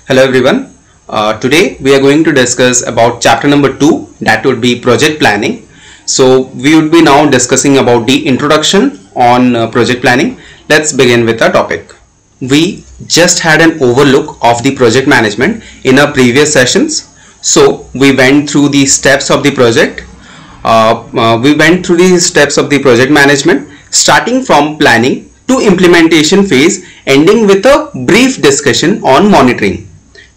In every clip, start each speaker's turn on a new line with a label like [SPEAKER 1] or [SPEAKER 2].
[SPEAKER 1] Hello everyone. Today we are going to discuss about chapter number 2, that would be project planning. So we would be now discussing about the introduction on project planning. Let's begin with the topic. We just had an overlook of the project management in our previous sessions. So we went through the steps of the project. Project management, starting from planning to implementation phase, ending with a brief discussion on monitoring.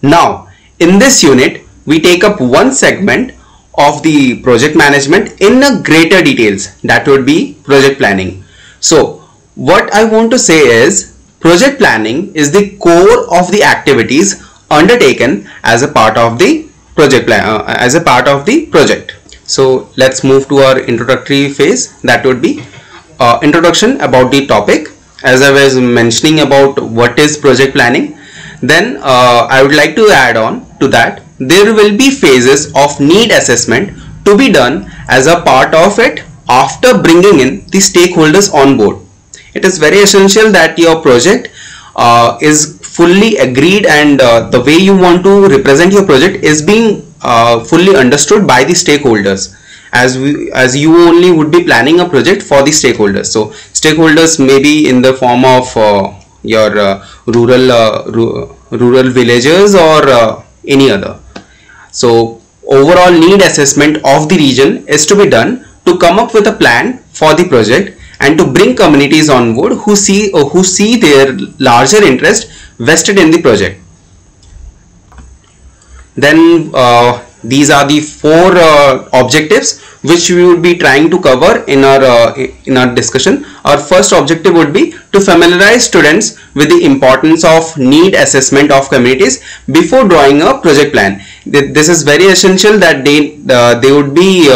[SPEAKER 1] Now, in this unit, we take up one segment of the project management in a greater details, that would be project planning. So, what I want to say is, project planning is the core of the activities undertaken as a part of the project project. So, let's move to our introductory phase, that would be introduction about the topic. As I was mentioning about what is project planning, then I would like to add on to that there will be phases of need assessment to be done as a part of it after bringing in the stakeholders on board. It is very essential that your project is fully agreed and the way you want to represent your project is being fully understood by the stakeholders, as you only would be planning a project for the stakeholders. So stakeholders may be in the form of your rural villagers or any other. So overall need assessment of the region is to be done to come up with a plan for the project and to bring communities on board who see their larger interest vested in the project. Then these are the four objectives which we would be trying to cover in our discussion. Our first objective would be to familiarize students with the importance of need assessment of communities before drawing a project plan. This is very essential that they would be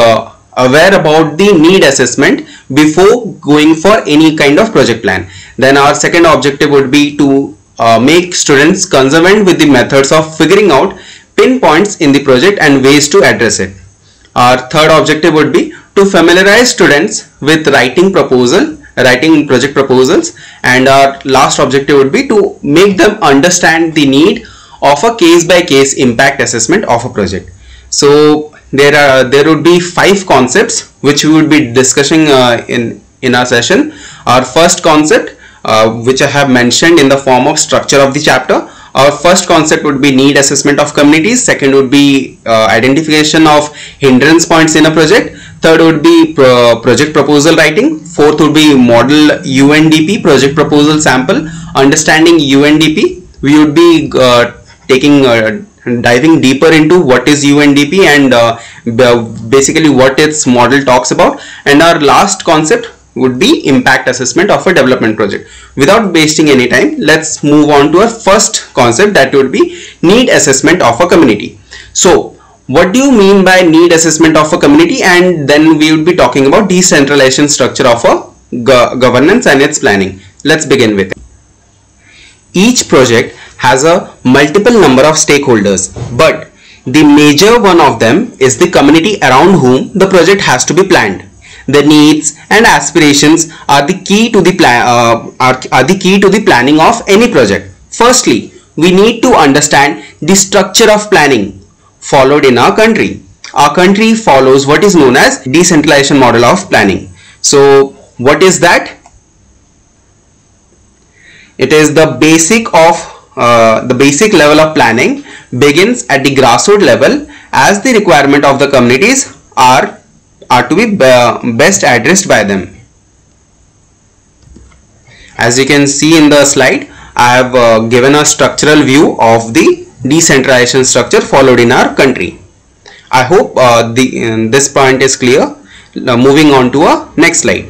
[SPEAKER 1] aware about the need assessment before going for any kind of project plan. Then our second objective would be to make students conversant with the methods of figuring out pinpoints in the project and ways to address it. Our third objective would be to familiarize students with writing project proposals, and our last objective would be to make them understand the need of a case-by-case impact assessment of a project. So there would be 5 concepts which we would be discussing in our session. Our first concept, which I have mentioned in the form of structure of the chapter. Our first concept would be need assessment of communities. Second would be identification of hindrance points in a project. Third would be project proposal writing. Fourth would be model UNDP, project proposal sample. Understanding UNDP, we would be diving deeper into what is UNDP and basically what its model talks about. And our last concept would be impact assessment of a development project. Without wasting any time, let's move on to our first concept, that would be need assessment of a community. So what do you mean by need assessment of a community? And then we would be talking about decentralization structure of a governance and its planning. Let's begin with it. Each project has a multiple number of stakeholders, but the major one of them is the community around whom the project has to be planned. The needs and aspirations are the key to the planning of any project. Firstly, we need to understand the structure of planning followed in our country. Our country follows what is known as decentralization model of planning. So what is that? It is the basic level of planning begins at the grassroots level, as the requirement of the communities are to be best addressed by them. As you can see in the slide, I have given a structural view of the decentralization structure followed in our country. I hope this point is clear. Now moving on to our next slide.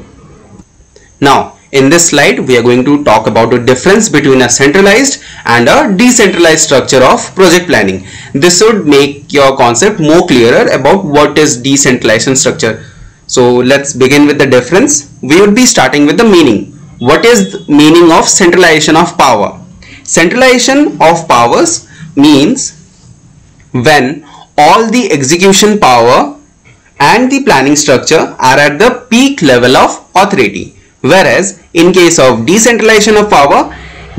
[SPEAKER 1] Now in this slide we are going to talk about the difference between a centralized and a decentralized structure of project planning. This would make your concept more clearer about what is decentralization structure. So let's begin with the difference. We would be starting with the meaning. What is the meaning of centralization of power? Centralization of powers means when all the execution power and the planning structure are at the peak level of authority. Whereas in case of decentralization of power,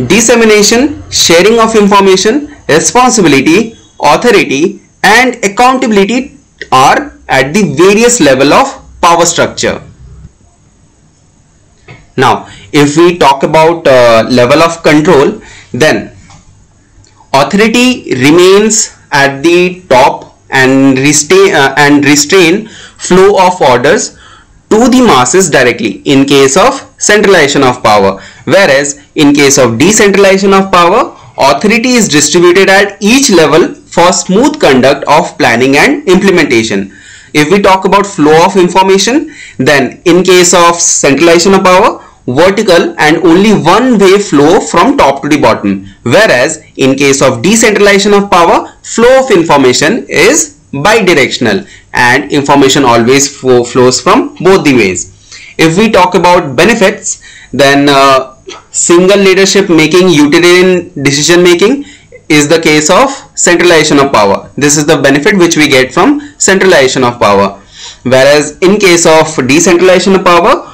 [SPEAKER 1] dissemination, sharing of information responsibility, authority, and accountability are at the various level of power structure. Now, if we talk about level of control, then authority remains at the top and restrain flow of orders to the masses directly in case of centralization of power, whereas in case of decentralization of power, authority is distributed at each level for smooth conduct of planning and implementation. If we talk about flow of information, then in case of centralization of power, vertical and only one way flow from top to the bottom, whereas in case of decentralization of power, flow of information is bidirectional and information always flows from both the ways. If we talk about benefits, then single leadership making, utilitarian decision making is the case of centralization of power. This is the benefit which we get from centralization of power, whereas in case of decentralization of power,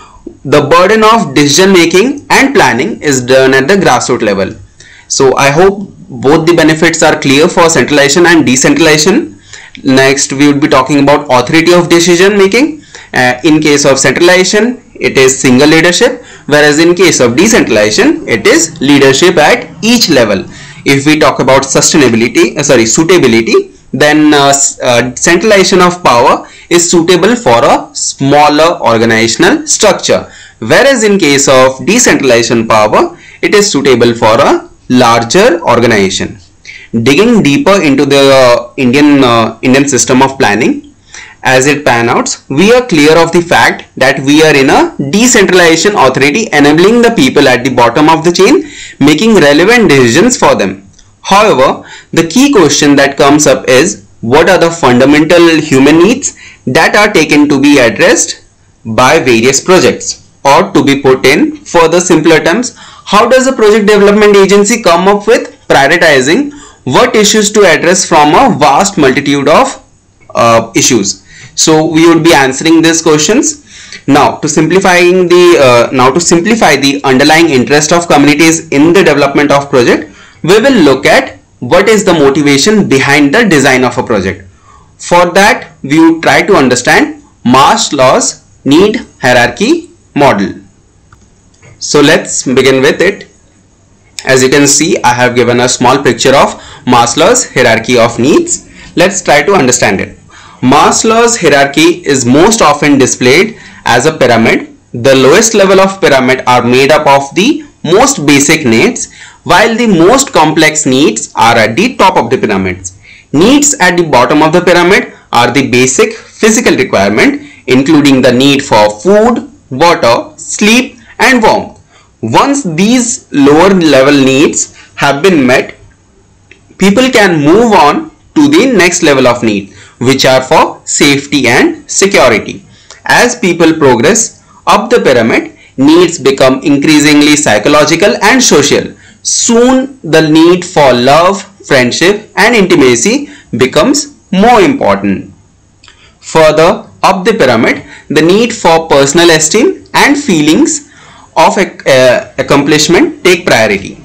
[SPEAKER 1] the burden of decision making and planning is done at the grassroots level. So I hope both the benefits are clear for centralization and decentralization. Next, we would be talking about authority of decision making. In case of centralization, it is single leadership, whereas in case of decentralization, it is leadership at each level. If we talk about suitability, then centralization of power is suitable for a smaller organizational structure, whereas in case of decentralization power, it is suitable for a larger organization. Digging deeper into the Indian system of planning, as it pan out, we are clear of the fact that we are in a decentralization authority enabling the people at the bottom of the chain making relevant decisions for them. However, the key question that comes up is, what are the fundamental human needs that are taken to be addressed by various projects? Or to be put in further simpler terms, how does a project development agency come up with prioritizing what issues to address from a vast multitude of issues? So we would be answering these questions. Now to simplify the underlying interest of communities in the development of project, we will look at what is the motivation behind the design of a project. For that, we would try to understand Maslow's need hierarchy model. So let's begin with it. As you can see, I have given a small picture of Maslow's hierarchy of needs. Let's try to understand it. Maslow's hierarchy is most often displayed as a pyramid. The lowest level of pyramid are made up of the most basic needs, while the most complex needs are at the top of the pyramid. Needs at the bottom of the pyramid are the basic physical requirement, including the need for food, water, sleep, and warmth. Once these lower level needs have been met, people can move on to the next level of need, which are for safety and security. As people progress up the pyramid, needs become increasingly psychological and social. Soon the need for love, friendship, and intimacy becomes more important. Further up the pyramid, the need for personal esteem and feelings of accomplishment take priority.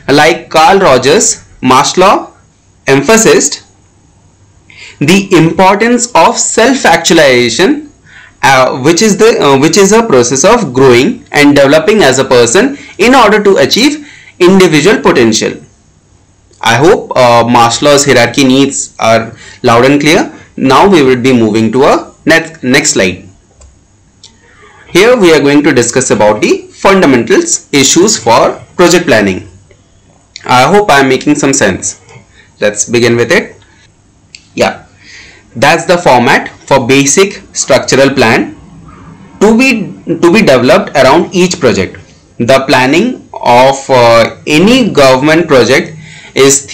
[SPEAKER 1] Like Carl Rogers, Maslow emphasized the importance of self-actualization, which is a process of growing and developing as a person in order to achieve individual potential. I hope Maslow's hierarchy needs are loud and clear. Now we will be moving to a next slide. Here we are going to discuss about the fundamentals issues for project planning. I hope I am making some sense. Let's begin with it. Yeah, that's the format for basic structural plan to be developed around each project. The planning of any government project is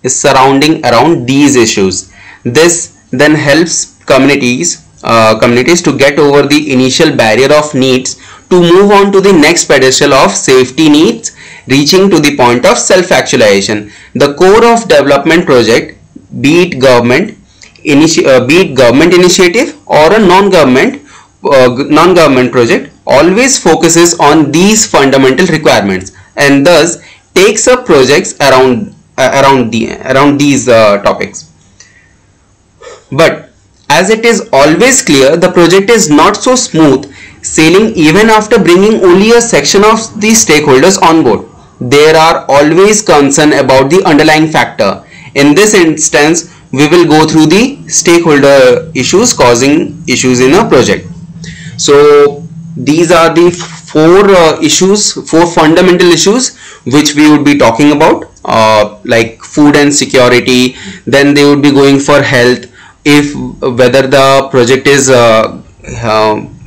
[SPEAKER 1] surrounding around these issues. This then helps communities to get over the initial barrier of needs to move on to the next pedestal of safety needs, reaching to the point of self-actualization. The core of development project, be it government initiative or a non-government project, always focuses on these fundamental requirements, and thus takes up projects around these topics. But as it is always clear, the project is not so smooth sailing even after bringing only a section of the stakeholders on board. There are always concern about the underlying factor. In this instance, we will go through the stakeholder issues causing issues in a project. So these are the four fundamental issues which we would be talking about, like food and security. Then they would be going for health, if whether the project is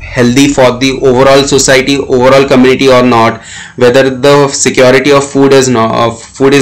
[SPEAKER 1] healthy for the overall society, overall community or not, whether the security of food is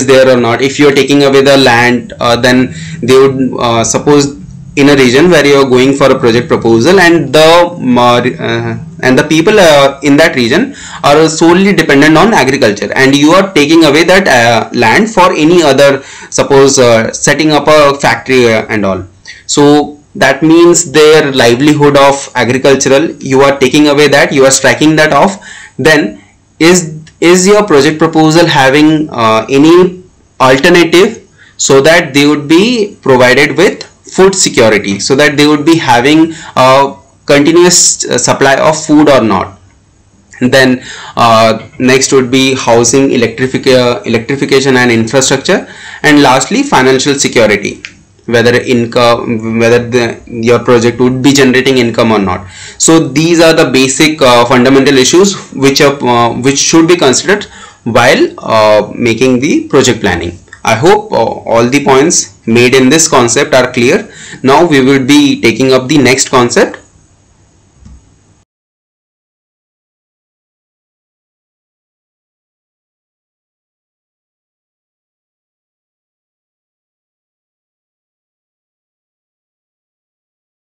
[SPEAKER 1] there or not. If you are taking away the land, then they would suppose in a region where you are going for a project proposal, and the people in that region are solely dependent on agriculture, and you are taking away that land for any other, suppose setting up a factory and all. So that means their livelihood of agricultural, you are taking away that, you are striking that off. Then is your project proposal having any alternative, so that they would be provided with food security, so that they would be having a continuous supply of food or not. Then next would be housing, electrification and infrastructure, and lastly financial security, whether income, whether your project would be generating income or not. So these are the basic fundamental issues which should be considered while making the project planning. I hope all the points made in this concept are clear. Now we will be taking up the next concept,